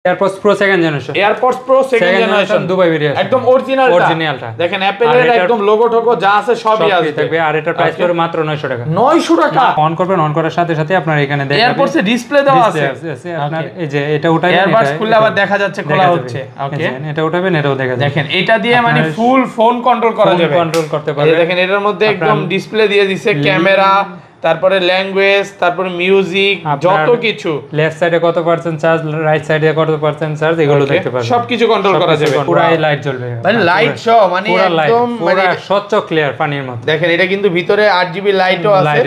AirPods pro second generation, AirPods pro second generation Dubai variation, একদম অরিজিনালটা দেখেন অ্যাপলের একদম লোগো টোগো যা আছে সবই থাকবে। আর এটার প্রাইস পড়বে মাত্র 900 টাকা। 900 টাকা। অন করবেন, অন করার সাথে সাথে আপনার এখানে দেখেন এয়ারপডস এর ডিসপ্লে দেওয়া আছে। আপনার এই যে এটা উঠাবেন, এয়ারবাডস খুললে আবার দেখা যাচ্ছে খোলা হচ্ছে। ওকে, এটা উঠাবেন, এটাও দেখা যাবে। দেখেন এটা দিয়ে মানে ফুল ফোন কন্ট্রোল করা যাবে, কন্ট্রোল করতে পারবেন। দেখেন এটার মধ্যে একদম ডিসপ্লে দিয়ে দিছে, ক্যামেরা, তারপরে ল্যাঙ্গুয়েজ, তারপরে মিউজিক, যত কিছু। লেফট সাইডে কত পার্সেন্ট চার্জ, রাইট সাইডে কত পার্সেন্ট চার্জ, এগুলো দেখতে পারবেন। সবকিছু কন্ট্রোল করা যাবে। পুরাই লাইট জ্বলবে, মানে লাইট সহ, মানে একদম পুরো স্বচ্ছ ক্লিয়ার পানির মতো। দেখেন এটা কিন্তু ভিতরে 8GB লাইটও আছে,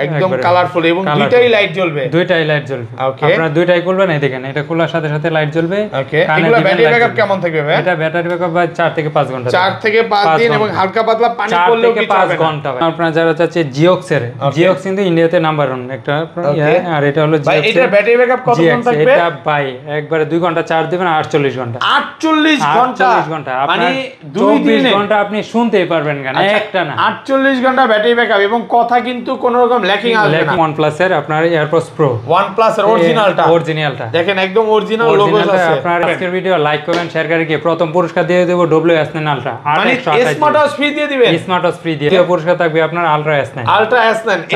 একদম কালারফুল, এবং দুইটাই লাইট জ্বলবে। দুইটাই লাইট জ্বলবে। আপনারা দুইটাই খুলবেন, এই দেখেন এটা খোলার সাথে সাথে লাইট জ্বলবে। ওকে, এগুলো ব্যাটারি ব্যাকআপ কেমন থাকবে ভাই? এটা ব্যাটারি ব্যাকআপ ভাই 4 থেকে 5 ঘন্টা, 4 থেকে 5 দিন, এবং হালকা পাতলা পানি পড়লেও কি 5 ঘন্টা। আপনারা যারা চাচ্ছে জিওক্স এর, জিওক্স কিন্তু ইন্ডিয়াতে নাম্বার 1 একটা, আর এটা হলো ভাই এটার ব্যাটারি ব্যাকআপ কত ঘন্টা থাকবে? এটা ভাই একবারে 2 ঘন্টা চার্জ দিবেন, 48 ঘন্টা। 48 ঘন্টা, মানে 24 ঘন্টা আপনি শুনতেই পারবেন গান, একটা না। 48 ঘন্টা ব্যাটারি ব্যাকআপ, এবং কথা কিন্তু কোনো রকম ল্যাকিং আসবে না। OnePlus এর আপনার এয়ারপডস প্রো, OnePlus এর অরিজিনালটা দেখেন একদম অরিজিনাল লোগো আছে। আপনার আজকের ভিডিও লাইক কমেন্ট শেয়ার করে গিয়ে প্রথম পুরস্কার দিয়ে দেব WS9 আলট্রা। মানে স্মার্ট ওয়াচ ফ্রি দিয়ে দিবেন, স্মার্ট ওয়াচ ফ্রি দিয়ে। দ্বিতীয় পুরস্কার থাকবে আপনার আলট্রা S9।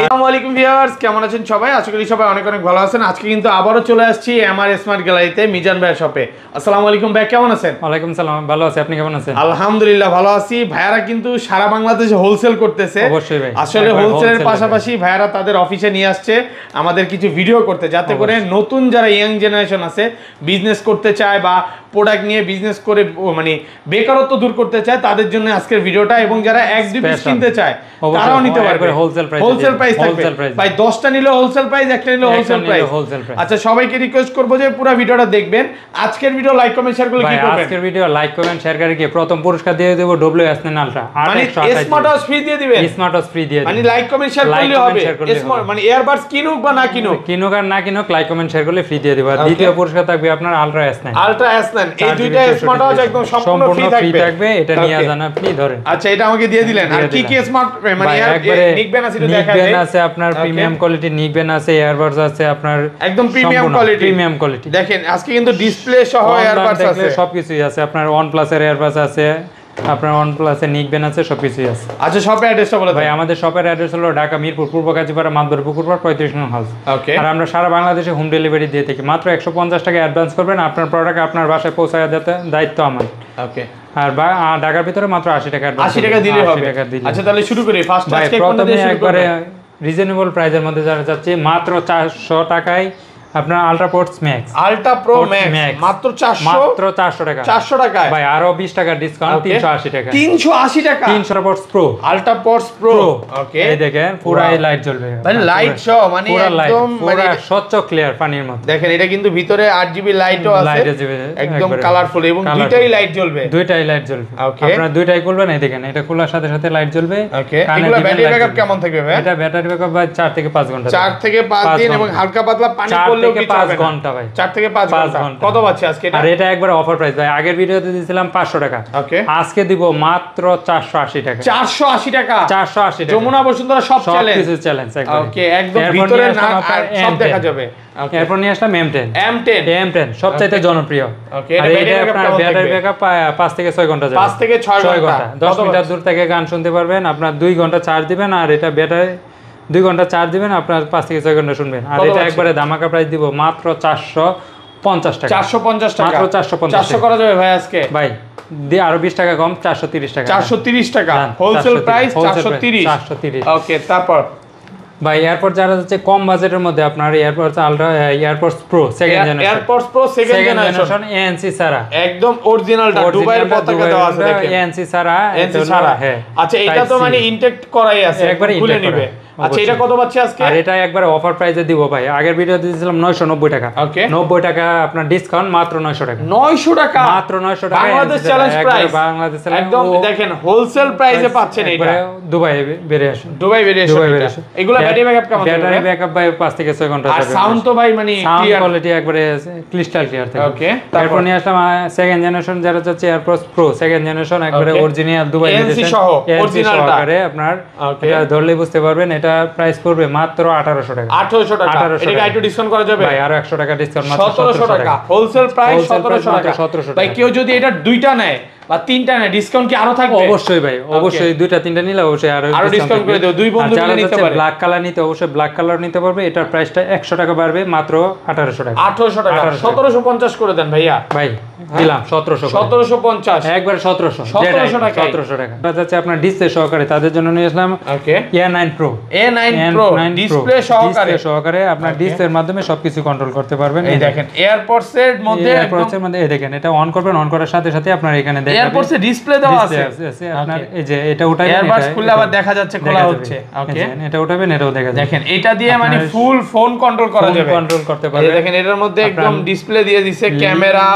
আসসালামু আলাইকুম ভিউয়ার্স, কেমন আছেন সবাই? আশা করি সবাই অনেক অনেক ভালো আছেন। আজকে কিন্তু আবারো চলে আসছি আমার স্মার্ট গ্যালারিতে, মিজান ভাইয়ের শপে। আসসালামু আলাইকুম ভাই, কেমন আছেন? ওয়ালাইকুম সালাম, ভালো আছি, আপনি কেমন আছেন? আলহামদুলিল্লাহ ভালো আছি। ভাইয়ারা কিন্তু সারা বাংলাদেশে হোলসেল করতেছে। অবশ্যই ভাই, আসলে হোলসেলের পাশাপাশি ভাইয়ারা তাদের অফিসে নিয়ে আসছে আমাদের কিছু ভিডিও করতে, যাতে করে নতুন যারা ইয়াং জেনারেশন আছে, বিজনেস করতে চায় বা প্রোডাক্ট নিয়ে বিজনেস করে মানে বেকারত্ব দূর করতে চায়, তাদের জন্য আজকের ভিডিওটা। এবং যারা এক দুই পিস কিনতে চায় তারাও নিতে পারবে, হোলসেল প্রাইস থাকবে ভাই। 10টা নিলে হোলসেল প্রাইস, একটা নিলে হোলসেল প্রাইস। আচ্ছা, সবাইকে রিকোয়েস্ট করব যে পুরো ভিডিওটা দেখবেন। আজকের ভিডিও লাইক কমেন্ট শেয়ার করলে কি করবেন? আজকের ভিডিও লাইক কমেন্ট শেয়ার করে গিয়ে প্রথম পুরস্কার দিয়ে দেব WS9 আলট্রা। মানে স্মার্ট ওয়াচ ফ্রি দিয়ে দিবেন, স্মার্ট ওয়াচ ফ্রি দিয়ে। মানে লাইক কমেন্ট শেয়ার করলে হবে। স্মার্ট মানে এয়ারবাডস কিনুক বা না কিনুক, আর না কিনুক, লাইক কমেন্ট শেয়ার করলে ফ্রি দিয়ে দেব। আর দ্বিতীয় পুরস্কার থাকবে আপনার আলট্রা S9। এই দুইটা স্মার্ট ওয়াচ একদম সম্পূর্ণ ফ্রি থাকবে। এটা নিয়ে যান, আপনি ধরেন। আচ্ছা, এটা আমাকে দিয়ে দিলেন। আর কি কি স্মার্ট মানে নিকবেন আছে, এটা দেখাই দেন। আছে আপনার প্রিমিয়াম কোয়ালিটি নিকবেন আছে, এয়ারবাডস আছে আপনার একদম প্রিমিয়াম কোয়ালিটি। দেখেন আজকে কিন্তু ডিসপ্লে সহ এয়ারবাডস আছে, সবকিছুই আছে। আপনার OnePlus এর এয়ারবাডস আছে, আপনার OnePlus এর নিকবেন আছে, সবকিছুই আছে। আচ্ছা, শপের অ্যাড্রেসটা বলে ভাই। আমাদের শপের অ্যাড্রেস হলো ঢাকা মিরপুর পূর্ব কাজীপাড়া মাদবর পুকুরপাড় 35 নং হাউস। ওকে, আর আমরা সারা বাংলাদেশে হোম ডেলিভারি দিয়ে থাকি। মাত্র 150 টাকা অ্যাডভান্স করবেন, আপনার প্রোডাক্ট আপনার বাসায় পৌঁছায় দিতে দায়িত্ব আমার। ওকে, আর ঢাকার ভিতরে মাত্র 80 টাকা, 80 টাকা দিলে হবে। আচ্ছা, তাহলে শুরু করি। ফার্স্ট আজকে কোনটা দিয়ে শুরু করব? রিজনেবল প্রাইসের মধ্যে যারা যাচ্ছে, মাত্র 400 টাকায় আপনার আলট্রা প্রো ম্যাক্স মাত্র 400 টাকা। 400 টাকায় ভাই, আরো 20 টাকা ডিসকাউন্ট, 380 টাকা। 380 টাকা 300 প্রো আলট্রা প্রো। ওকে, এই দেখেন পুরাই লাইট জ্বলবে, মানে লাইট সহ, মানে একদম মানে স্বচ্ছ ক্লিয়ার পানির মতো। দেখেন এটা কিন্তু ভিতরে 8GB লাইটও আছে, একদম কালারফুল, এবং দুইটাই লাইট জ্বলবে। আপনারা দুইটাই খুলবেন, এই দেখেন এটা খোলার সাথে সাথে লাইট জ্বলবে। ওকে, এগুলো ব্যাটারি ব্যাকআপ কেমন থাকবে ভাই? এটা ব্যাটারি ব্যাকআপ ভাই 4 থেকে 5 ঘন্টা, 4 থেকে 5 দিন, এবং হালকা পাতলা পানি পড়লেও কি 5 ঘন্টা ভাই, 4 থেকে 5 ঘন্টা। কত পাচ্ছি আজকে এটা? আর এটা একবার অফার প্রাইস ভাই। আগের ভিডিওতে দিয়েছিলাম 500 টাকা, ওকে, আজকে দিব মাত্র 480 টাকা। 480 টাকা, 480 টাকা। যমুনা বসুন্ধরা সব চ্যালেঞ্জ একদম। ওকে, একদম ভিতরে না সব দেখা যাবে। এরপর নিয়ে আসলাম M10 সবচাইতে জনপ্রিয়। ওকে, আর এটা আপনার ব্যাটারি ব্যাকআপ 5 থেকে 6 ঘন্টা যাবে। 5 থেকে 6 ঘন্টা, 10 মিটার দূর থেকে গান শুনতে পারবেন। আপনার 2 ঘন্টা চার্জ দিবেন, আর এটা ব্যাটারি 2 ঘন্টা চার্জ দিবেন, আপনার 5 থেকে 6 ঘন্টা শুনবেন। আর এটা একবারে ধামাকা প্রাইস দিব মাত্র 450 টাকা। 450 টাকা, মাত্র 450। 400 করা যাবে ভাই আজকে? ভাই দিয়ে আরো 20 টাকা কম, 430 টাকা। 430 টাকা হোলসেল প্রাইস, 430। ওকে, তারপর ভাই এয়ারপড যারা হচ্ছে কম বাজেটের মধ্যে, আপনার AirPods pro second generation ANC ছাড়া, একদম অরিজিনালটা দুবাইয়ের পতাকা দেওয়া আছে, দেখেন ANC ছাড়া। হ্যাঁ, আচ্ছা, এটা তো মানে ইনটেক্ট করাই আছে, একবারে খুলে নেবে। আচ্ছা, এটা কত পাচ্ছি আজকে? আর এটা একবারে অফার প্রাইসে দিব ভাই। আগের ভিডিওতে দিয়েছিলাম 990 টাকা, ওকে, 90 টাকা আপনার ডিসকাউন্ট, মাত্র 900 টাকা। 900 টাকা মাত্র 900 টাকা, বাংলাদেশ চ্যালেঞ্জ প্রাইস, একদম দেখেন হোলসেল প্রাইসে পাচ্ছেন। এটা দুবাই বেরিয়ে আসে, এগুলা ব্যাটারি ব্যাকআপ কেমন? ব্যাটারি ব্যাকআপ ভাই 5 থেকে 6 ঘন্টা। আর সাউন্ড তো ভাই মানে ক্লিয়ার কোয়ালিটি, একবারে ক্রিস্টাল ক্লিয়ার থাকে। ওকে, তারপর নিয়ে আসলাম সেকেন্ড জেনারেশন যারা চাচ্ছে এয়ারপডস প্রো সেকেন্ড জেনারেশন, একবারে অরিজিনাল দুবাই ANC সহ, অরিজিনালটা আপনার এটা ধরলেই বুঝতে পারবেন। এটা এটা প্রাইস পড়বে মাত্র 1800 টাকা। 1800 টাকা। 1800 এটাকে একটু ডিসকাউন্ট করা যাবে ভাই, আরো 100 টাকা ডিসকাউন্ট, মাত্র 1700 টাকা। হোলসেল প্রাইস 1700 টাকা। 1700 ভাই টাকা। কেউ যদি এটা দুইটা নেয় বা তিনটা নেয়, ডিসকাউন্ট কি আরো থাকবে? অবশ্যই ভাই, অবশ্যই দুইটা তিনটা নিলে অবশ্যই আরো ডিসকাউন্ট করে দেব। দুই বন্ধু মিলে নিতে পারে। ব্ল্যাক কালার নিতে অবশ্যই ব্ল্যাক কালার নিতে পারবে। এটার প্রাইসটা 100 টাকা বাড়বে, মাত্র 1800 টাকা। 1800 টাকা। 1750 করে দেন ভাইয়া। ভাই দিলাম 1700 করে। 1750 একবার 1700 1700 টাকা। 1700 টাকা। এটা যাচ্ছে আপনার ডিসপ্লে সহকারে, তাদের জন্য নিয়ে আসলাম ওকে A9 Pro। A9 Pro display সহকারে আপনার ডিসপ্লের মাধ্যমে সবকিছু কন্ট্রোল করতে পারবেন। এই দেখেন এয়ারপডস এর মধ্যে এয়ারপডস এর মধ্যে এই দেখেন, এটা অন করবেন, অন করার সাথে সাথে আপনার এখানে দেখেন এয়ারপডস এর ডিসপ্লে দেওয়া আছে। আপনার এই যে এটা উঠাবেন, এয়ারবাডস খুললে আবার দেখা যাচ্ছে খোলা হচ্ছে। ওকে এটা উঠাবেন, এটাও দেখা যাবে। দেখেন এটা দিয়ে মানে ফুল ফোন কন্ট্রোল করা যাবে, কন্ট্রোল করতে এই পারবেন। দেখেন এটার মধ্যে একদম ডিসপ্লে দিয়ে দিছে, ক্যামেরা,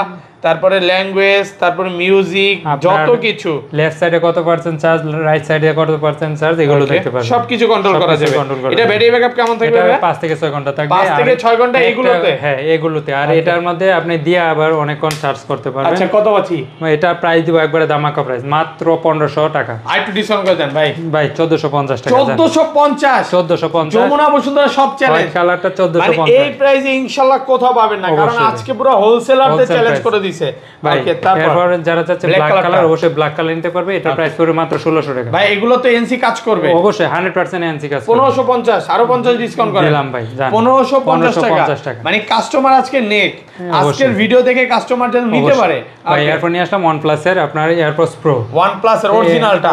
তারপরে ল্যাঙ্গুয়েজ, তারপরে মিউজিক, যত কিছু। লেফট সাইডে কত পার্সেন্ট চার্জ, রাইট সাইডে কত পার্সেন্ট চার্জ, এগুলো দেখতে পারবেন। সবকিছু কন্ট্রোল করা যাবে। এটা ব্যাটারি ব্যাকআপ কেমন থাকবে? এটা 5 থেকে 6 ঘন্টা থাকবে। 5 থেকে 6 ঘন্টা এগুলোতে? হ্যাঁ, এগুলোতে। আর এটার মধ্যে আপনি দিয়ে আবার অনেকক্ষণ চার্জ করতে পারবেন। আচ্ছা কত বাঁচি? এটা প্রাইস দিব একবারে ধামাকা প্রাইস, মাত্র 1500 টাকা। আর একটু ডিসকাউন্ট করে দেন ভাই। ভাই 1450 টাকা। 1450 1450। যমুনা বসুন্ধরা সব চ্যালেঞ্জ কালারটা মানে 1450। এই প্রাইসে ইনশাআল্লাহ কোথাও পাবেন না, কারণ আজকে পুরো হোলসেলারদের চ্যালেঞ্জ করে দিয়েছে। ওকে তারপর যারা চাচ্ছে ব্ল্যাক কালার, অবশ্যই ব্ল্যাক কালার নিতে পারবে। এটা প্রাইস পড়বে মাত্র 1600 টাকা। ভাই এগুলো তো এনসি কাজ করবে অবশ্যই 100% এনসি কাজ করবে। 1550 আরো 50 ডিসকাউন্ট করে দিলাম ভাই, জান। 1550 টাকা। মানে কাস্টমার আজকে নেক, আজকের ভিডিও দেখে কাস্টমার যেন নিতে পারে। ভাই এরপর নিয়ে আসলাম OnePlus এর আপনার AirPods Pro। OnePlus এর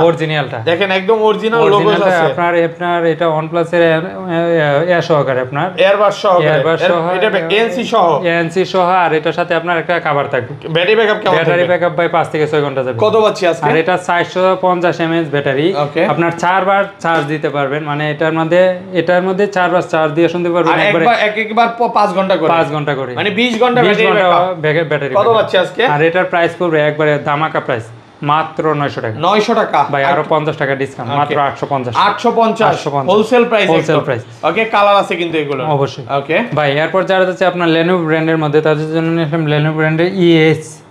অরিজিনালটা দেখেন একদম অরিজিনাল লোগো আছে। আপনার এটা OnePlus এর সহকারে আপনার এয়ারবাস সহকারে, এটা এনসি সহ, এনসি সহ। আর এটার সাথে আপনার একটা কভার থাকবে। ব্যাটারি ব্যাকআপ কেমন? ব্যাটারি ব্যাকআপ ভাই 5 থেকে 6 ঘন্টা যাবে। কত পাচ্ছি আজকে? আর এটা 450 mAh ব্যাটারি। আপনার 4 বার চার্জ দিতে পারবেন, মানে এটার মধ্যে 4 বার চার্জ দিয়ে শুনতে পারবেন একবার 5 ঘন্টা করে, 5 ঘন্টা করে, মানে 20 ঘন্টা ব্যাটারি। কত পাচ্ছি আজকে? আর এটার প্রাইস পড়বে একবারে ধামাকা প্রাইস, মাত্র 900 টাকা। 900 টাকা ভাই, আরো 50 টাকা ডিসকাউন্ট, মাত্র 850। 850 wholesale price, wholesale price. Okay colour আছে কিন্তু এগুলো অবশ্যই। ওকে ভাই এরপর যারা যাচ্ছে আপনার Lenovo ব্র্যান্ডের মধ্যে, তাদের জন্য নিলাম Lenovo ব্র্যান্ডের ES05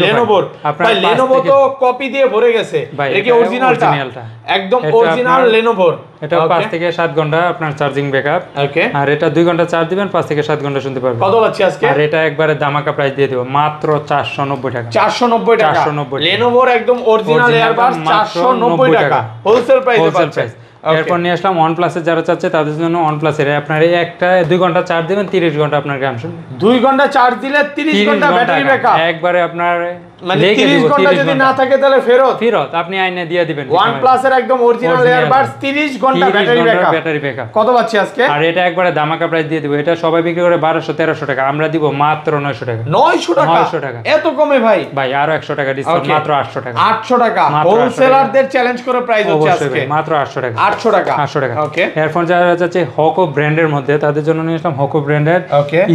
Lenovo। ভাই Lenovo তো কপি দিয়ে ভরে গেছে, এটা কি অরিজিনালটা? একদম অরিজিনাল Lenovo। এটা 5 থেকে 7 ঘন্টা আপনার চার্জিং ব্যাকআপ। ওকে আর এটা 2 ঘন্টা চার্জ দিবেন, 5 থেকে 7 ঘন্টা শুনতে পারবেন। কত পাচ্ছি আজকে? আর এটা একবারে ধামাকা প্রাইস দিয়ে দেব, মাত্র 490 টাকা। 490 টাকা। Lenovo একদম অরিজিনাল এয়ারবাস 490 টাকা হোলসেল প্রাইসে পাচ্ছেন। এরপর নিয়ে আসলাম OnePlus এর, যারা চাচ্ছে তাদের জন্য OnePlus এর আপনার একটা 2 ঘন্টা চার্জ দিবেন, 30 ঘন্টা আপনার গান শুনবেন। 2 ঘন্টা চার্জ দিলে 30 ঘন্টা ব্যাটারি ব্যাকআপ একবারে আপনার মানে 30 ঘন্টা যদি না থাকে তাহলে ফেরত আপনি আইনে দিয়ে দিবেন। OnePlus এর একদম অরিজিনাল এয়ারবাস 30 ঘন্টা ব্যাটারি ব্যাকআপ। কত পাচ্ছি আজকে? আর এটা একবারে ধামাকা প্রাইস দিয়ে দেব। এটা সবাই বিক্রি করে 1200-1300 টাকা, আমরা দিব মাত্র 900 টাকা। 900 টাকা এত কমে ভাই? ভাই আরো 100 টাকা ডিসকাউন্ট, মাত্র 800 টাকা। 800 টাকা হোলসেলারদের চ্যালেঞ্জ করে প্রাইস হচ্ছে আজকে, মাত্র 800 টাকা। 800 টাকা। ওকে এরপর যারা যাচ্ছে Hoco ব্র্যান্ডের মধ্যে, তাদের জন্য নিয়ে আসলাম Hoco ব্র্যান্ডের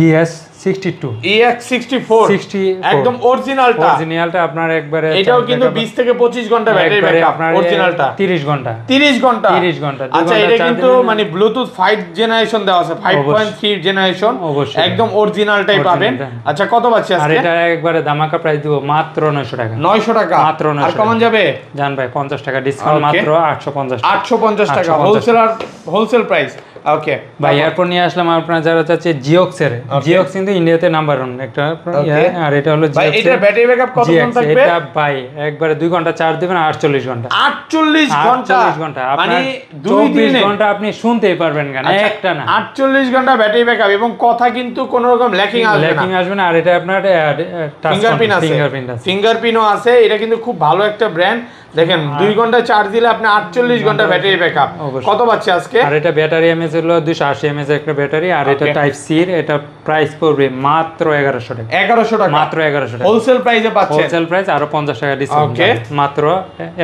ES62 একদম অরিজিনালটা আপনার একবারে এটাও কিন্তু 20 থেকে 25 ঘন্টা ব্যাটারি ব্যাকআপ, অরিজিনালটা 30 ঘন্টা। আচ্ছা এটা কিন্তু মানে ব্লুটুথ 5 জেনারেশন দেওয়া আছে, 5.3 জেনারেশন, একদম অরিজিনালটাই পাবেন। আচ্ছা কত পাচ্ছি আজকে? আর এটা একবারে ধামাকা প্রাইস দিব, মাত্র 900 টাকা। 900 টাকা মাত্র 900। আর কমন যাবে? জান ভাই 50 টাকা ডিসকাউন্ট, মাত্র 850 টাকা হোলসেল প্রাইস। ওকে ভাই এরপর নিয়ে আসলাম আপনারা যারা চাচ্ছে জিওক্স এর। জিওক্স কিন্তু ইন্ডিয়াতে নাম্বার 1 একটা, আর এটা হলো ভাই এটার ব্যাটারি ব্যাকআপ কতক্ষণ থাকবে? এটা ভাই একবারে 2 ঘন্টা চার্জ দিবেন, 48 ঘন্টা। 48 ঘন্টা মানে 24 ঘন্টা আপনি শুনতেই পারবেন গান, একটা না। 48 ঘন্টা ব্যাটারি ব্যাকআপ এবং কথা কিন্তু কোনো রকম ল্যাকিং আসবে না। আর এটা আপনার ফিঙ্গারপ্রিন্টও আছে। এটা কিন্তু খুব ভালো একটা ব্র্যান্ড। দেখেন 2 ঘন্টা চার্জ দিলে আপনি 48 ঘন্টা ব্যাটারি ব্যাকআপ। কত পাচ্ছি আজকে? আর এটা ব্যাটারি এমএএইচ হলো 280 mAh একটা ব্যাটারি। আর এটা টাইপ সি এর, এটা প্রাইস পড়বে মাত্র 1100 টাকা। 1100 টাকা মাত্র 1100 টাকা হোলসেল প্রাইসে পাচ্ছেন। হোলসেল প্রাইস আরো 50 টাকা ডিসকাউন্ট, মাত্র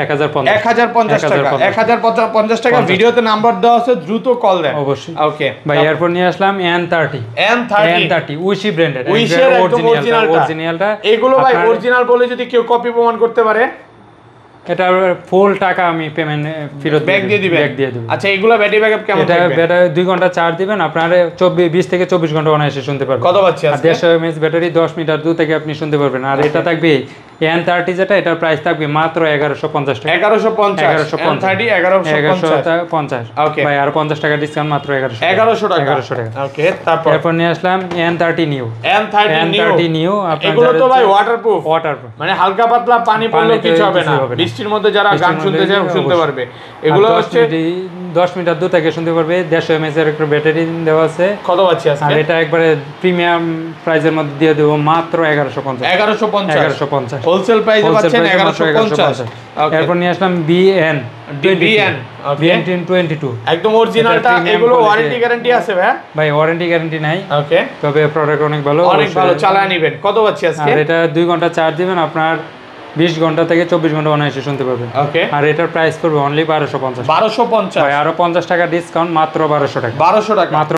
1050 টাকা। 1050 টাকা। ভিডিওতে নাম্বার দেওয়া আছে, দ্রুত কল দেন। অবশ্যই। ওকে ভাই এরপর নিয়ে আসলাম N30 উইশি ব্র্যান্ডের, উইশের অরিজিনালটা। এগুলো ভাই অরিজিনাল বলে যদি কেউ কপি প্রমাণ করতে পারে, এটা ফুল টাকা আমি পেমেন্ট ফেরত ব্যাক দিয়ে দিবেন। আচ্ছা এগুলা ব্যাটারি ব্যাকআপ কেমন থাকবে? এটা ব্যাটারি 2 ঘন্টা চার্জ দিবেন, আপনার 20 থেকে 24 ঘন্টা অনায়াসে শুনতে পারবেন। কত পাচ্ছি আজকে? 150 mAh ব্যাটারি, 10 মিটার দূর থেকে আপনি শুনতে পারবেন। আর এটা থাকবে N30 যেটা এটার প্রাইস থাকবে মাত্র 1150 টাকা। 1150 1150 N30 1150 ওকে ভাই আর 50 টাকা ডিসকাউন্ট মাত্র 1100 1100 টাকা ওকে তারপর এরপর নিয়ে আসলাম N30 নিউ। N30 নিউ এগুলো তো ভাই ওয়াটারপ্রুফ ওয়াটারপ্রুফ মানে হালকা পাতলা পানি পড়লে কিছু হবে না বৃষ্টির মধ্যে যারা গান শুনতে চায় শুনতে পারবে এগুলো হচ্ছে 10 মিটার দূর থেকে শুনতে পারবে 150 mAh এর একটা ব্যাটারি দেওয়া আছে। কত পাচ্ছি আর আজকে এটা একবারে প্রিমিয়াম প্রাইসের মধ্যে দিয়ে দেব মাত্র 1150 1150 হোলসেল প্রাইসে পাচ্ছেন 1150 এরপর নিয়ে আসলাম BN BN BN 22 একদম অরিজিনালটা এগুলো ওয়ারেন্টি গ্যারান্টি আছে ভাই ওয়ারেন্টি গ্যারান্টি নাই ওকে তবে প্রোডাক্ট অনেক ভালো চালায় নেবেন কত পাচ্ছি আজকে আর এটা 2 ঘন্টা চার্জ দিবেন আপনার 20 ঘন্টা থেকে 24 ঘন্টা অনায়াসে শুনতে পারবেন ওকে আর এটার প্রাইস পড়বে অনলি 1250 1250 ভাই আরো 50 টাকা ডিসকাউন্ট মাত্র 1200 টাকা 1200 টাকা মাত্র